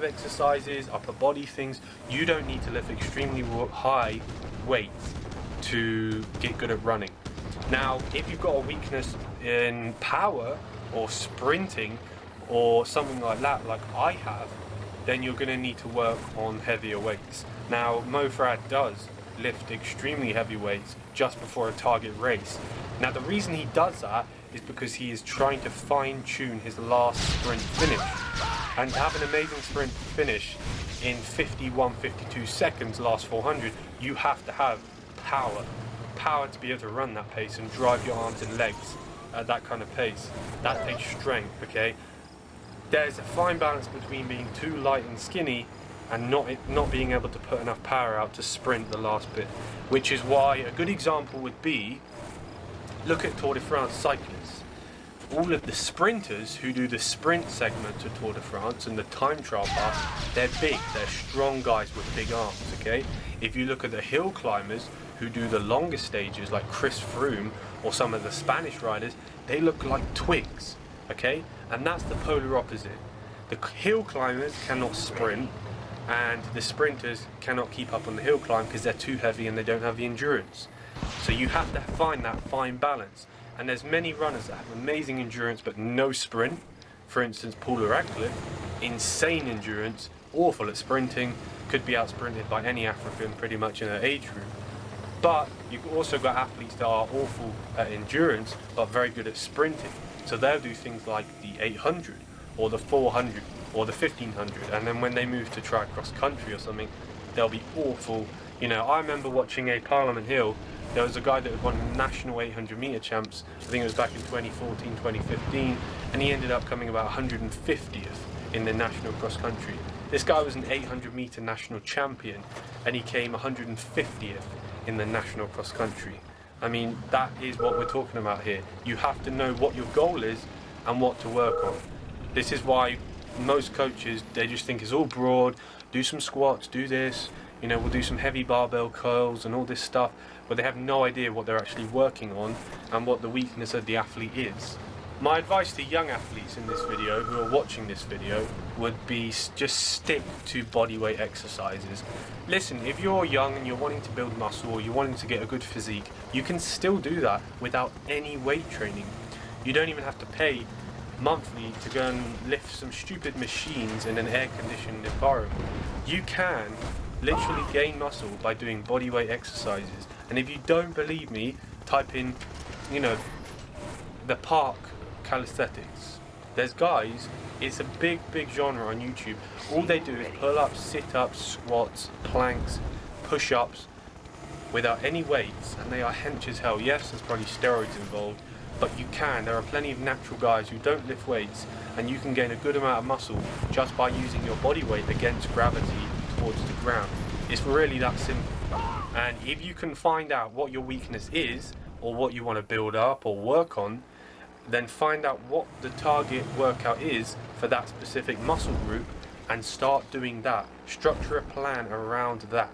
ab exercises, upper body things. You don't need to lift extremely high weights to get good at running. Now, if you've got a weakness in power or sprinting or something like that, like I have, then you're going to need to work on heavier weights. Now, Mo Farah does lift extremely heavy weights just before a target race. Now, the reason he does that is because he is trying to fine-tune his last sprint finish. And to have an amazing sprint finish in 51-52 seconds, last 400, you have to have power to be able to run that pace and drive your arms and legs at that kind of pace. That takes strength, okay? There's a fine balance between being too light and skinny and not being able to put enough power out to sprint the last bit, which is why a good example would be, look at Tour de France cyclists. All of the sprinters who do the sprint segment of Tour de France and the time trial path, they're big, they're strong guys with big arms, okay? If you look at the hill climbers who do the longer stages like Chris Froome or some of the Spanish riders, they look like twigs, okay? And that's the polar opposite. The hill climbers cannot sprint and the sprinters cannot keep up on the hill climb because they're too heavy and they don't have the endurance. So you have to find that fine balance. And there's many runners that have amazing endurance but no sprint. For instance, Paula Radcliffe, insane endurance, awful at sprinting, could be out-sprinted by any African pretty much in her age group. But you've also got athletes that are awful at endurance but very good at sprinting. So they'll do things like the 800 or the 400 or the 1500, and then when they move to try cross country or something, they'll be awful. You know, I remember watching a Parliament Hill. There was a guy that had won national 800 meter champs, I think it was back in 2014, 2015, and he ended up coming about 150th in the national cross country. This guy was an 800 meter national champion, and he came 150th in the national cross country. I mean, that is what we're talking about here. You have to know what your goal is and what to work on. This is why most coaches, they just think it's all broad, do some squats, do this, you know, we'll do some heavy barbell curls and all this stuff, but they have no idea what they're actually working on and what the weakness of the athlete is. My advice to young athletes in this video, who are watching this video, would be just stick to bodyweight exercises. Listen, if you're young and you're wanting to build muscle or you're wanting to get a good physique, you can still do that without any weight training. You don't even have to pay monthly to go and lift some stupid machines in an air-conditioned environment. You can literally gain muscle by doing bodyweight exercises. And if you don't believe me, type in, you know, the park calisthenics. There's guys, it's a big genre on YouTube. All they do is pull-ups, sit-ups, squats, planks, push-ups without any weights, and they are hench as hell. Yes, there's probably steroids involved, but you can. There are plenty of natural guys who don't lift weights, and you can gain a good amount of muscle just by using your body weight against gravity towards the ground. It's really that simple. And if you can find out what your weakness is, or what you want to build up or work on, then find out what the target workout is for that specific muscle group and start doing that. Structure a plan around that.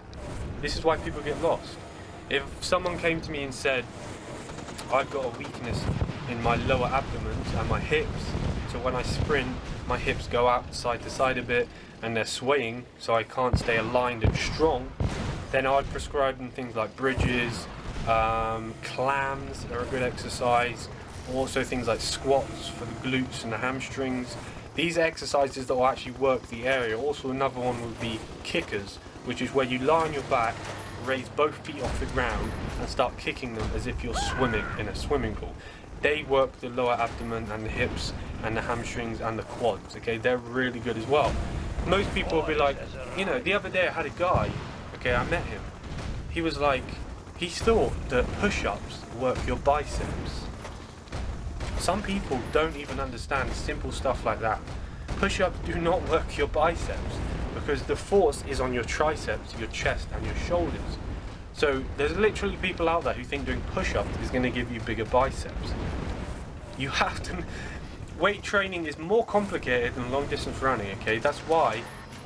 This is why people get lost. If someone came to me and said, I've got a weakness in my lower abdomen and my hips, so when I sprint, my hips go out side to side a bit and they're swaying, so I can't stay aligned and strong, then I'd prescribe them things like bridges, clams are a good exercise, also things like squats for the glutes and the hamstrings. These are exercises that will actually work the area. Also, another one would be kickers, which is where you lie on your back, raise both feet off the ground and start kicking them as if you're swimming in a swimming pool. They work the lower abdomen and the hips and the hamstrings and the quads, okay? They're really good as well. Most people will be like, you know, the other day I had a guy, okay, I met him. He was like, he thought that push-ups work your biceps. Some people don't even understand simple stuff like that. Push-ups do not work your biceps because the force is on your triceps, your chest and your shoulders. So there's literally people out there who think doing push-ups is going to give you bigger biceps. You have to... Weight training is more complicated than long distance running, okay? That's why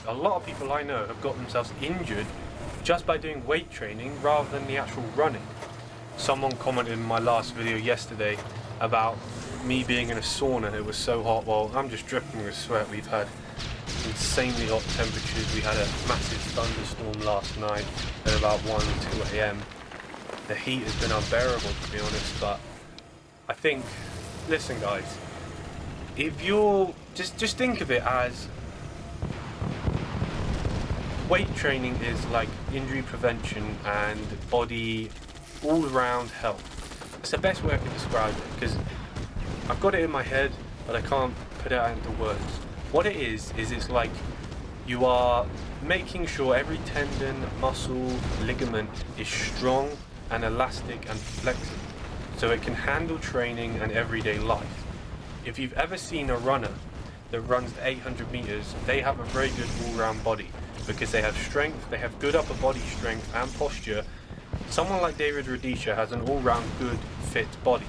a lot of people I know have got themselves injured just by doing weight training rather than the actual running. Someone commented in my last video yesterday about me being in a sauna. It was so hot. Well, I'm just dripping with sweat. We've had some insanely hot temperatures. We had a massive thunderstorm last night at about 1-2 a.m. The heat has been unbearable, to be honest, but I think, listen guys, if you're, just think of it as weight training is like injury prevention and body all-round health. It's the best way I can describe it, because I've got it in my head, but I can't put it out into words. What it is it's like you are making sure every tendon, muscle, ligament is strong and elastic and flexible, so it can handle training and everyday life. If you've ever seen a runner that runs 800 meters, they have a very good all-round body because they have strength, they have good upper body strength and posture. Someone like David Rudisha has an all-round good, fit body.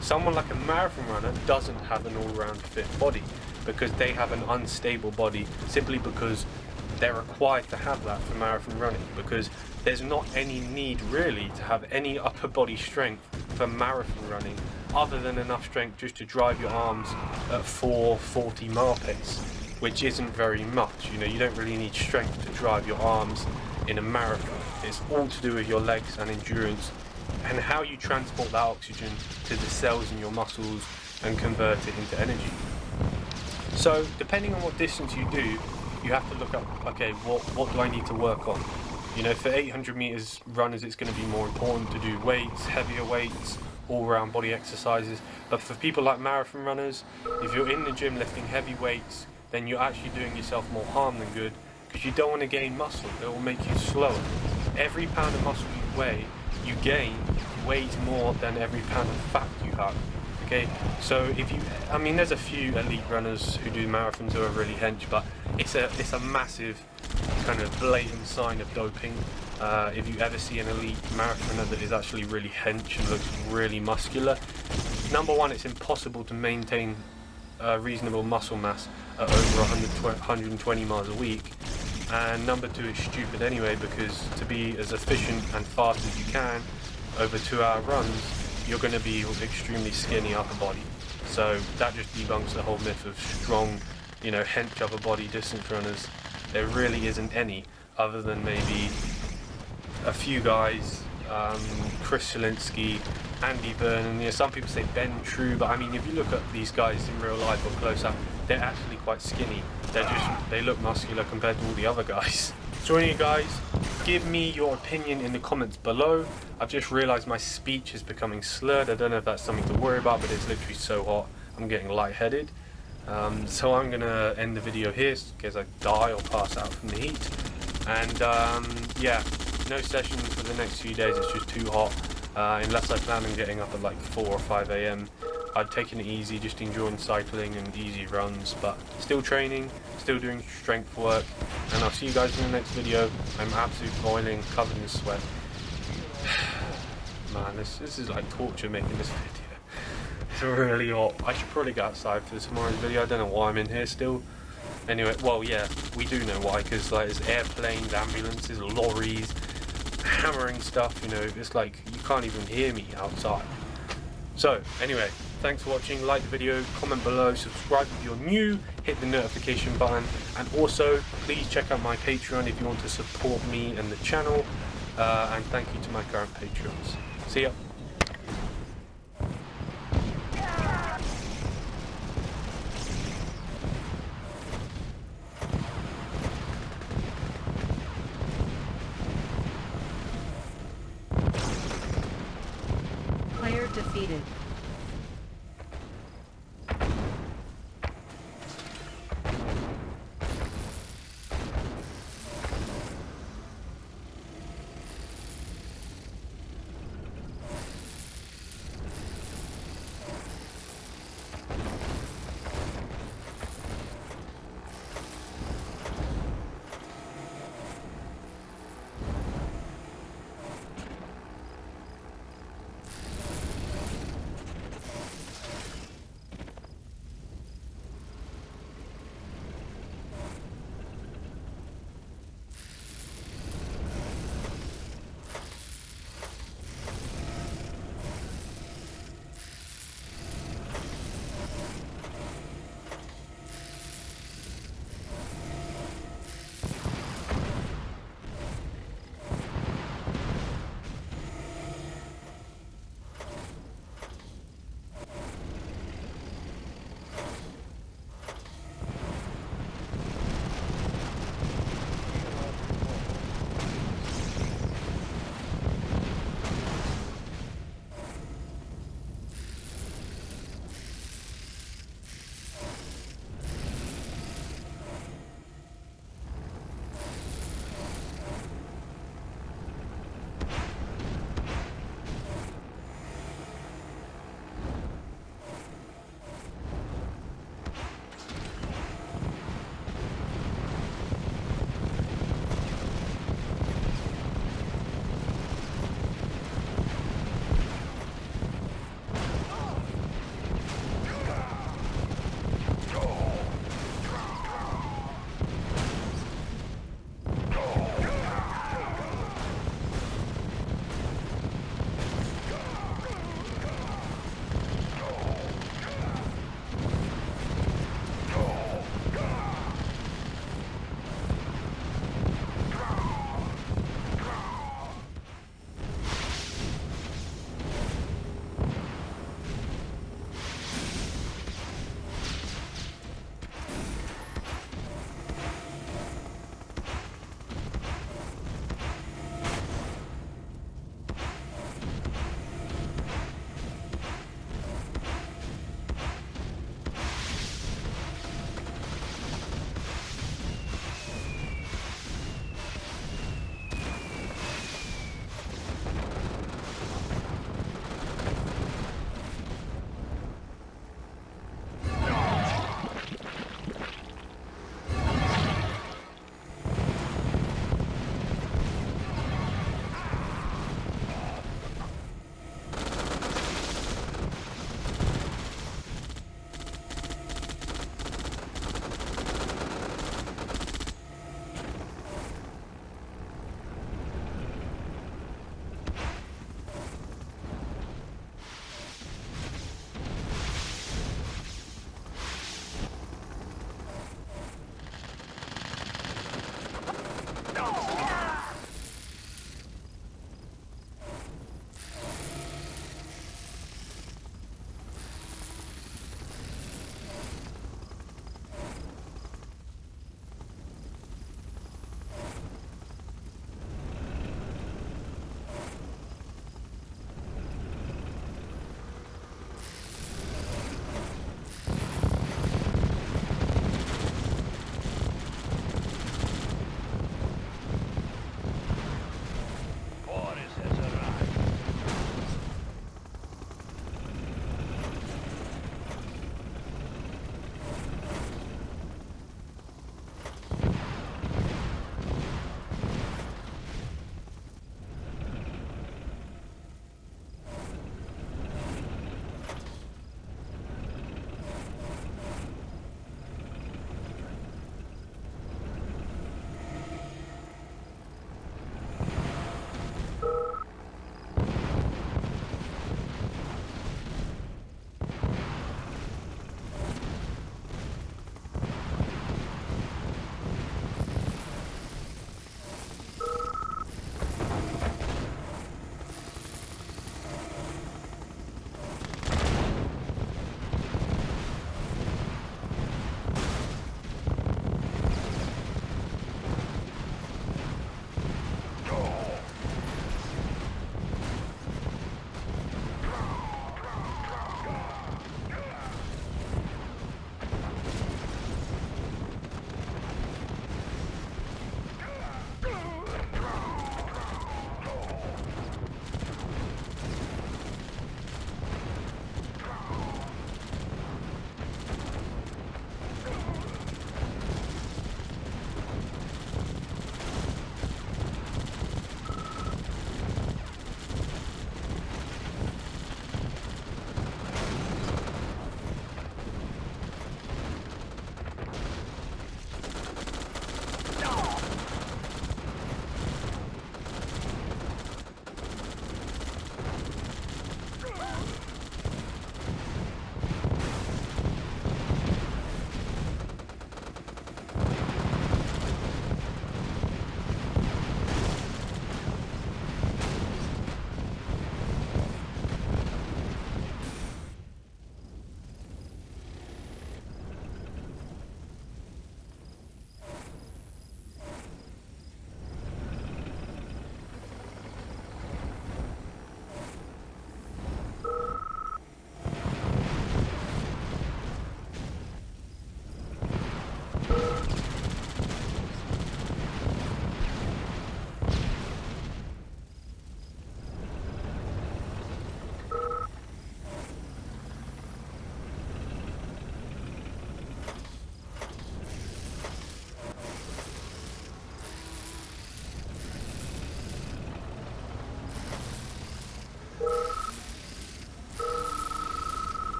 Someone like a marathon runner doesn't have an all-round fit body because they have an unstable body, simply because they're required to have that for marathon running, because there's not any need really to have any upper body strength for marathon running other than enough strength just to drive your arms at 4:40 mile pace, which isn't very much. You know, you don't really need strength to drive your arms in a marathon. It's all to do with your legs and endurance and how you transport that oxygen to the cells in your muscles and convert it into energy. So depending on what distance you do, you have to look up, okay, what do I need to work on? You know, for 800 meters runners, it's going to be more important to do weights, heavier weights, all-round body exercises. But for people like marathon runners, if you're in the gym lifting heavy weights, then you're actually doing yourself more harm than good, because you don't want to gain muscle. It will make you slower. Every pound of muscle you gain weighs more than every pound of fat you have. Okay, so if you, I mean, there's a few elite runners who do marathons who are really hench, but it's a massive kind of blatant sign of doping. If you ever see an elite marathoner that is actually really hench and looks really muscular, number one, it's impossible to maintain reasonable muscle mass at over 120 miles a week. And number two, it's stupid anyway, because to be as efficient and fast as you can over 2-hour runs, you're going to be extremely skinny upper body. So that just debunks the whole myth of strong, you know, hench upper body distance runners. There really isn't any, other than maybe a few guys, Chris Zielinski, Andy Byrne, and you know, some people say Ben True, but I mean, if you look at these guys in real life or close up, they're actually quite skinny. They look muscular compared to all the other guys. So anyway guys, give me your opinion in the comments below. I've just realised my speech is becoming slurred. I don't know if that's something to worry about, but it's literally so hot, I'm getting lightheaded. So I'm gonna end the video here in case I die or pass out from the heat. And yeah, no sessions for the next few days, it's just too hot. Unless I plan on getting up at like 4 or 5 a.m. I'd taken it easy, just enjoying cycling and easy runs, but still training, still doing strength work, and I'll see you guys in the next video. I'm absolutely boiling, covered in sweat. Man, this is like torture making this video. It's really hot. I should probably go outside for tomorrow's video. I don't know why I'm in here still. Anyway, well yeah, we do know why, because like there's airplanes, ambulances, lorries, hammering stuff, you know, it's like you can't even hear me outside. So anyway, thanks for watching. Like the video, comment below, subscribe if you're new, hit the notification button, and also please check out my Patreon if you want to support me and the channel, and thank you to my current patrons. See ya. Player defeated.